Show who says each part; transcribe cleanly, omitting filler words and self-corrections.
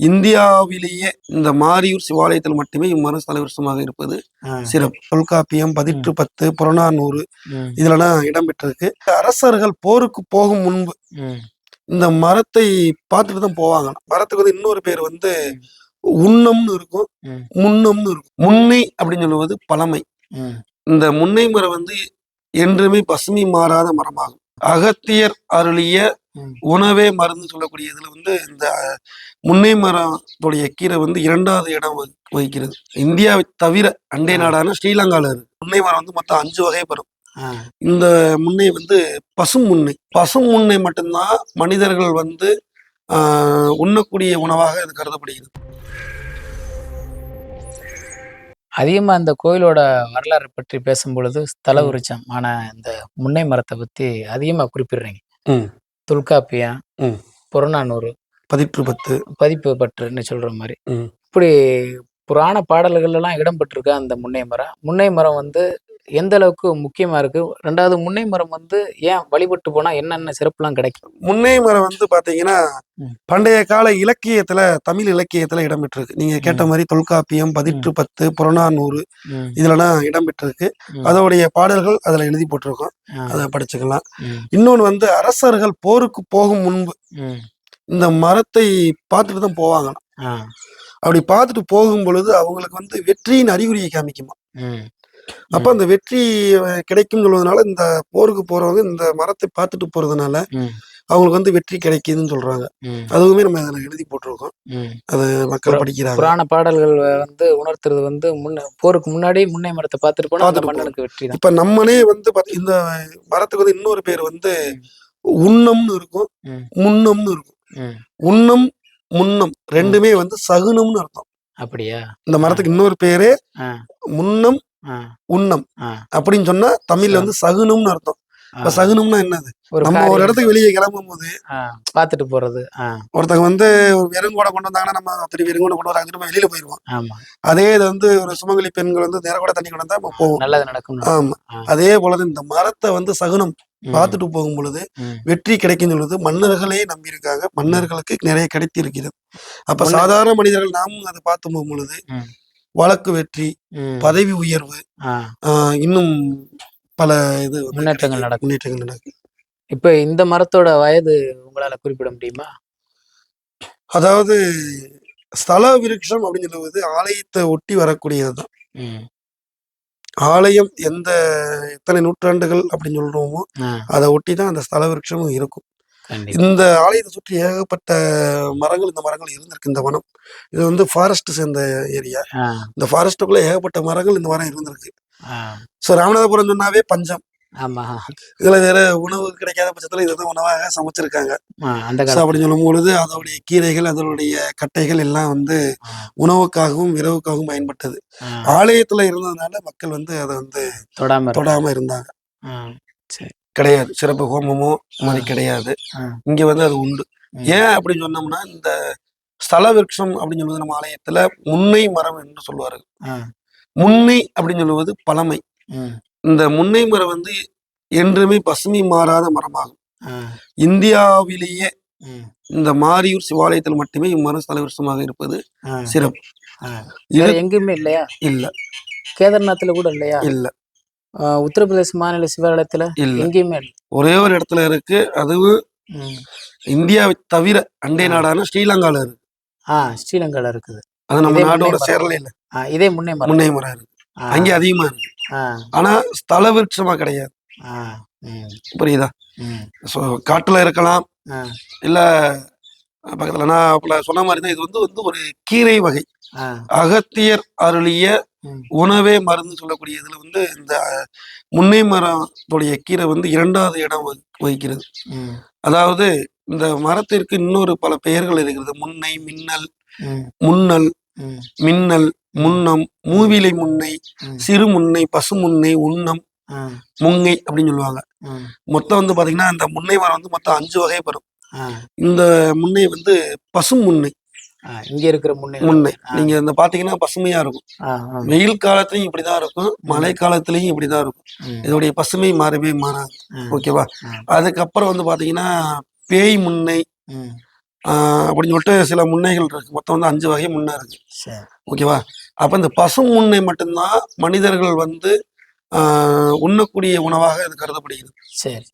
Speaker 1: இந்தியாவிலேயே இந்த மாரியூர் சிவாலயத்தில் மட்டுமே இம்மரம் ஸ்தலவிருஷமாக இருப்பது சிறப்பு. தொல்காப்பியம், பதிற்று 10, புறநானூறு இதுலலாம் இடம்பெற்றிருக்கு. அரசர்கள் போருக்கு போகும் முன்பு இந்த மரத்தை பார்த்துட்டு தான் போவாங்க. மரத்துக்கு வந்து இன்னொரு பேர் வந்து உண்ணம்னு இருக்கும், முன்னம்னு இருக்கும். முன்னை அப்படின்னு சொல்லுவது பழமை. இந்த முன்னை மரம் வந்து என்றுமே பசுமை மாறாத மரமாகும். அகத்தியர் அருளிய உணவே மருந்து சொல்லக்கூடிய இதுல வந்து இந்த முன்னை மரத்துடைய கீரை வந்து 2வது இடம் வகிக்கிறது. இந்தியாவை தவிர அண்டை நாடான ஸ்ரீலங்கால இருக்கு. முன்னை மரம் வந்து மொத்தம் 5 வகை வரும். இந்த முன்னை வந்து பசும் முன்னை. பசும் முன்னை மட்டும்தான் மனிதர்கள் வந்து உண்ணக்கூடிய உணவாக இது கருதப்படுகிறது.
Speaker 2: அதிகமா இந்த கோயிலோட வரலாறு பற்றி பேசும்பொழுது ஸ்தல விருட்சம் ஆன இந்த முன்னை மரத்தை பத்தி அதிகமா குறிப்பிடுறீங்க. தொல்காப்பியம், புறநானூறு,
Speaker 1: பதிற்று 10
Speaker 2: பதிப்பு பற்றுன்னு சொல்ற மாதிரி இப்படி புராண பாடல்கள் எல்லாம் இடம்பெற்றிருக்க அந்த முன்னை மரம். முன்னை மரம் வந்து எந்த அளவுக்கு முக்கியமா இருக்கு? 2வது முன்னை மரம் வந்து ஏன் வழிபட்டு போனா என்னென்ன சிறப்புலாம் கிடைக்கும்?
Speaker 1: முன்னை மரம் வந்து பாத்தீங்கன்னா பண்டைய கால இலக்கியத்துல, தமிழ் இலக்கியத்துல இடம்பெற்றிருக்கு. நீங்க கேட்ட மாதிரி தொல்காப்பியம், பதிற்று 10, புறநானூறு இதுலலாம் இடம்பெற்றிருக்கு. அதோடைய பாடல்கள் அதுல எழுதி போட்டிருக்கோம், அதை படிச்சுக்கலாம். இன்னொன்னு வந்து அரசர்கள் போருக்கு போகும் முன்பு இந்த மரத்தை பார்த்துட்டு தான் போவாங்க. அப்படி பார்த்துட்டு போகும் பொழுது அவங்களுக்கு வந்து வெற்றியின் அறிகுறியை காமிக்குமா. அப்ப அந்த வெற்றி கிடைக்கும் சொல்வதனால இந்த போருக்கு போறவங்க இந்த மரத்தை பார்த்துட்டு போறதுனால அவங்களுக்கு வந்து வெற்றி கிடைக்குதுன்னு சொல்றாங்க. அதுவுமே நம்ம அதுல எழுதி போட்டிருக்கோம், அது மக்கள் படிக்கிறாங்க.
Speaker 2: புராண பாடல்கள் வந்து உணர்த்துறது வந்து போருக்கு முன்னாடி முன்னை மரத்தை பார்த்துட்டு போனா அந்த மன்னனுக்கு வெற்றி தான்.
Speaker 1: இப்ப நம்மனே வந்து இந்த மரத்துக்கு வந்து இன்னொரு பேர் வந்து உண்ணம்னு இருக்கும், முன்னம்னு இருக்கும். உண்ணம் முன்னம் ரெண்டுமே வந்து சகுனம்னு அர்த்தம்.
Speaker 2: அப்படியா?
Speaker 1: இந்த மரத்துக்கு இன்னொரு பேரு முன்னம் உண்ணம் அப்படின்னு சொன்னா தமிழ்ல வந்து சகுனம்னு அர்த்தம். இப்ப சகுனம்னா என்னது? நம்ம ஒரு இடத்துக்கு வெளியே கிளம்பும் போது
Speaker 2: பாத்துட்டு போறது.
Speaker 1: ஒருத்தங்க வந்து ஒரு வெறுங்கூட கொண்டு வந்தாங்கன்னா நம்ம திருப்பி வெறுங்கூட கொண்டு வராங்க, நம்ம வெளியில போயிருவோம். அதே இது வந்து ஒரு சுமங்கலி பெண்கள் வந்து நேர கூட தண்ணி கொண்டு வந்தா போவோம்,
Speaker 2: நல்லது நடக்கும்.
Speaker 1: ஆமா, அதே போலது இந்த மரத்தை வந்து சகுனம் பார்த்துட்டு போகும் பொழுது வெற்றி கிடைக்கும் பொழுது மன்னர்களே நம்பி இருக்காங்க, மன்னர்களுக்கு நிறைய கிடைத்தி இருக்கிறது. அப்ப சாதாரண மனிதர்கள் நாமும் அதை பார்த்து போகும் பொழுது வழக்கு வெற்றி, பதவி உயர்வு, இன்னும் பல இது
Speaker 2: முன்னேற்றங்கள் நடக்கும். இப்ப இந்த மரத்தோட வயது உங்களால குறிப்பிட முடியுமா?
Speaker 1: அதாவது ஸ்தல விருட்சம் அப்படின்னு சொல்லுவது ஆலயத்தை ஒட்டி வரக்கூடியதுதான். ஆலயம் எத்தனை நூற்றாண்டுகள் அப்படின்னு சொல்றோமோ அதை ஒட்டிதான் அந்த ஸ்தல விருட்சமும் இருக்கும். இந்த ஆலயத்தை சுற்றி ஏகப்பட்ட மரங்கள், இந்த மரங்கள் இருந்திருக்கு. இந்த வனம் இது வந்து ஃபாரஸ்ட் சேர்ந்த ஏரியா. இந்த ஃபாரஸ்டுக்குள்ள ஏகப்பட்ட மரங்கள், இந்த மரம் இருந்திருக்கு. சோ ராமநாதபுரம் சொன்னாவே பஞ்சம். இதுல வேற உணவு கிடைக்காத பட்சத்துல இதுதான் உணவாக சமைச்சிருக்காங்க. அப்படின்னு சொல்லும் பொழுது அதோடைய கீரைகள், அதனுடைய கட்டைகள் எல்லாம் வந்து உணவுக்காகவும் இரவுக்காகவும் பயன்பட்டது. ஆலயத்துல இருந்ததுனால மக்கள் வந்து அதை வந்து தொடாம இருந்தாங்க. கிடையாது, சிறப்பு ஹோமமோ மாதிரி கிடையாது. இங்க வந்து அது உண்டு. ஏன் அப்படின்னு சொன்னோம்னா இந்த ஸ்தல விருட்சம் அப்படின்னு சொல்லுவது நம்ம ஆலயத்துல முன்னை மரம் என்று சொல்லுவார்கள். முன்னை அப்படின்னு சொல்லுவது பழமை. இந்த முன்னை மரம் வந்து என்றுமே பசுமை மாறாத மரமாகும். இந்தியாவிலேயே இந்த மாரியூர் சிவாலயத்தில் மட்டுமே இம்மரம் ஸ்தல விருட்சமாக இருப்பது சிறப்பு.
Speaker 2: எங்குமே இல்லையா?
Speaker 1: இல்ல.
Speaker 2: கேதார்நாத்ல கூட இல்லையா?
Speaker 1: இல்ல.
Speaker 2: உத்தரப்பிரதேச மாநில சிவாலயத்துல எங்கேயுமே
Speaker 1: ஒரே ஒரு இடத்துல இருக்கு, அதுவும் இந்தியாவை தவிர அண்டை நாடான ஸ்ரீலங்கால இருக்கு.
Speaker 2: ஸ்ரீலங்கால இருக்குது.
Speaker 1: அது நம்ம நாடோட சேரல இல்ல.
Speaker 2: இதே முன்னை மரம்
Speaker 1: இருக்கு, அங்கே அதிகமா இருக்கு. ஆனா ஸ்தல விருட்சமா கிடையாது. புரியுதா? காட்டுல இருக்கலாம், இல்ல பக்கத்துல. நான் சொன்ன மாதிரி தான் இது வந்து ஒரு கீரை வகை. அகத்தியர் அருளிய உணவே மருந்து சொல்லக்கூடிய இதுல வந்து இந்த முன்னை மரத்துடைய கீரை வந்து 2வது இடம் வகிக்கிறது. அதாவது இந்த மரத்திற்கு இன்னொரு பல பெயர்கள் இருக்கிறது. முன்னை, மின்னல், முன்னல், மின்னல், முன்னம், மூவிலை முன்னை, சிறு முன்னை, பசு முன்னை, உண்ணம், முங்கை அப்படின்னு சொல்லுவாங்க. மொத்தம் வந்து பாத்தீங்கன்னா இந்த முன்னை மரம் வந்து மொத்தம் 5 வகை வரும். இந்த முன்னை வந்து பசு முன்னை.
Speaker 2: இங்க இருக்கிற முன்னை
Speaker 1: நீங்க இந்த பாத்தீங்கன்னா பசுமையா இருக்கும். வெயில் காலத்திலயும் இப்படிதான் இருக்கும், மழை காலத்திலயும் இப்படிதான் இருக்கும். இதோடைய பசுமை மாறவே மாறாது. ஓகேவா? அதுக்கப்புறம் வந்து பாத்தீங்கன்னா பேய் முன்னை, அப்படின்னு சொல்லிட்டு சில முன்னைகள் இருக்கு. மொத்தம் வந்து 5 வகை முன்னை இருக்கு.
Speaker 2: சரி.
Speaker 1: ஓகேவா? அப்ப இந்த பசு முன்னை மட்டும்தான் மனிதர்கள் வந்து உண்ணக்கூடிய உணவாக இது கருதப்படுகிறது.
Speaker 2: சரி.